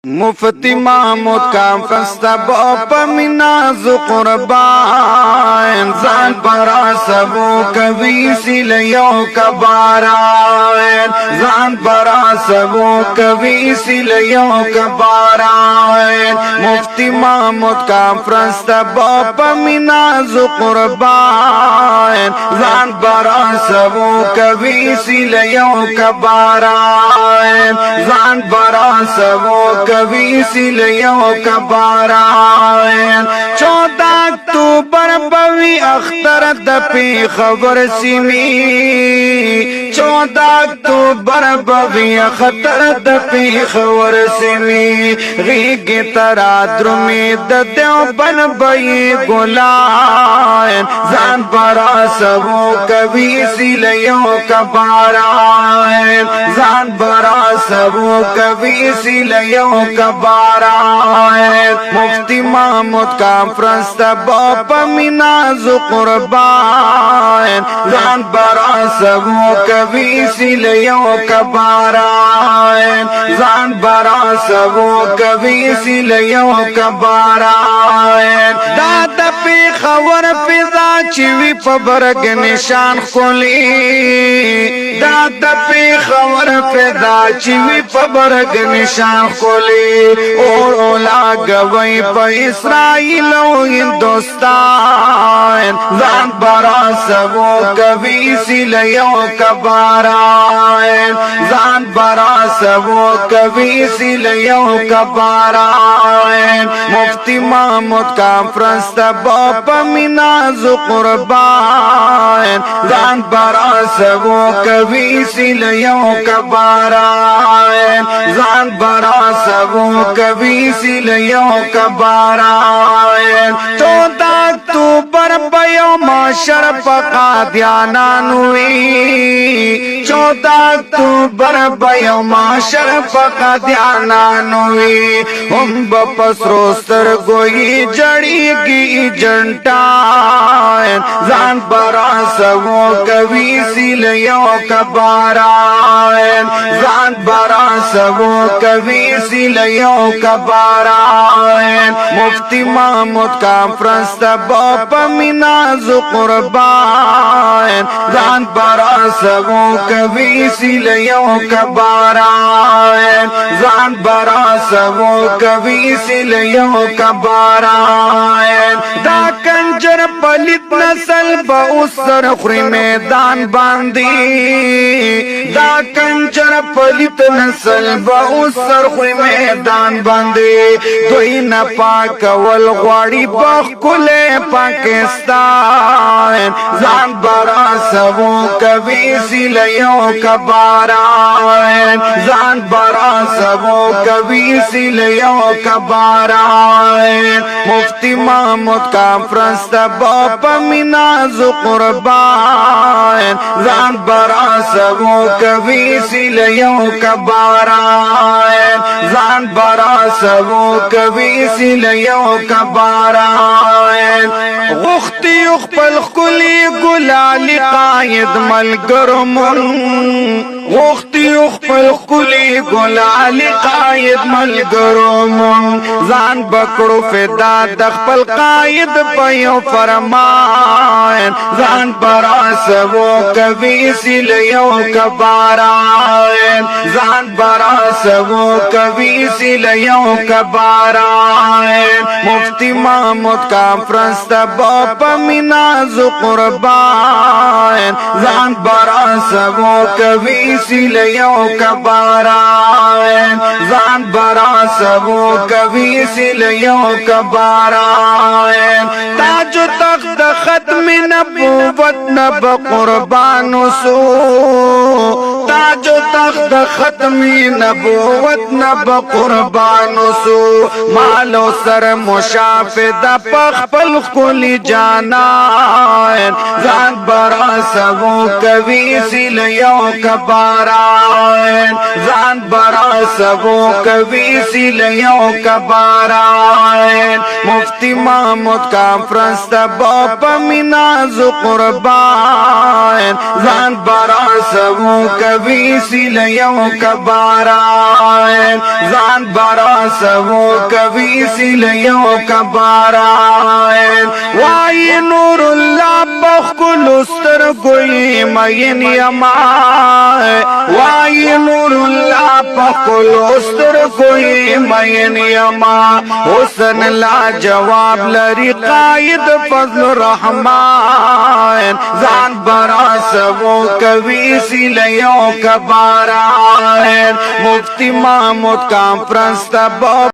मुफ्ती Mahmood conference तब पमिनाज कुर्बान जान परा सबो कभी सिलियो कबारान जान परा सबो कभी सिलियो कबारान मुफ्ती महमूद कॉन्फ्रेंस तब पमिनाज कुर्बान जान परा सबो कभी सिलियो कबारान जान परा सबो कभी सिलियों कबारान 14 अक्टूबर बवी अख्तर दपी खबर सिमी 14 अक्टूबर बवी अख्तर दपी खबर सिमी रीग तरा द्रुमी दद्यो बन बई गुलान जान परा सबो कभी सिलियों कबारान जान परा सबो कभी सिलियों कबारान मुफ्ती महमूद कॉन्फ्रेंस तब पमिनाज कुर्बान जान परा सबो कभी सिलियों कबारान जान परा सबो कभी सिलियों कबारान दादा पे खबर फिजा चिवी पबरग निशान खोली दादा पे खबर फिजा चिवी पबरग निशान खोली और ओला गवई पर इसराइल हिंदुस्तान जान परा सबो कभी सिलियों कबारान जान परा सबो कभी सिलियों कबारान मुफ्ती महमूद कॉन्फ्रेंस तब पमिनाज कुर्बान जान परा सबो कभी सिलियों कबारान जान परा सबो कभी सिलियों कबारान 14 अक्टूबर बयो माशर पका ध्यानानुई 14 अक्टूबर बयो माशर पका ध्यानानुई हम बपसरो सर गोई जड़ी की जंटान जान परा सबो कभी सिलियों कबारान जान परा सबो कभी सिलियों कबारान मुफ्ती महमूद कॉन्फ्रेंस तब पमिनाज कुर्बान जान परा सबो कभी सिलियों कबारान जान परा सबो कभी सिलियों कबारान दा कंजर पलित नस्ल बहुसर खुरी मैदान बांधी दा कंजर पलित नस्ल बहुसर खुरी मैदान बांधे दोई न पाकवल ग्वाड़ी बखुले पाकिस्तान जान परा सबो कभी सिलियों कबारान जान परा सबो कभी सिलियों कबारान मुफ्ती महमूद कॉन्फ्रेंस तब पमिनाज कुर्बान जान परा सबो कभी सिलियों कबारान जान परा सबो कभी सिलियों कबारान गुख्ती उखपल खुली गुलाली कायद मलगरमुन गुख्ती उखपल खुली गुलाली कायद मलगरमुन जान बकड़ो फिदा दखपल कायद पयो फरमान जान परा सबो कभी सिलियों कबारान जान परा सबो कभी सिलियों कबारान मुफ्ती महमूद कॉन्फ्रेंस तब पमिनाज कुर्बान जान परा सबो कभी सिलियों कबारान जान परा सबो कभी सिलियों कबारान ताजो तख्त खत्म नबूवत नब कुर्बान सो ताजो तख्त खत्मी नबूवत नब कुर्बान सो मालो सर मुशाफिदा पखपल कुली जाना जान परा सबो कभी सिलियों कबारान जान परा सबो कभी सिलियों कबारान मुफ्ती महमूद कॉन्फ्रेंस तब पमिनाज कुर्बान जान परा सबो कवि सिलयों कबारायन जान बरसवो कवि सिलयों कबारायन वाई नूरुल्लाह बखुलुस्तर कोई मयन यमा वाई नूरुल्लाह बखुलुस्तर कोई मयन यमा हुसन ला जवाब लरी कायद फजल रहमान जान बरसवो कवि सिलयों कबारायन मुफ्ती महमूद कॉन्फ्रेंस तब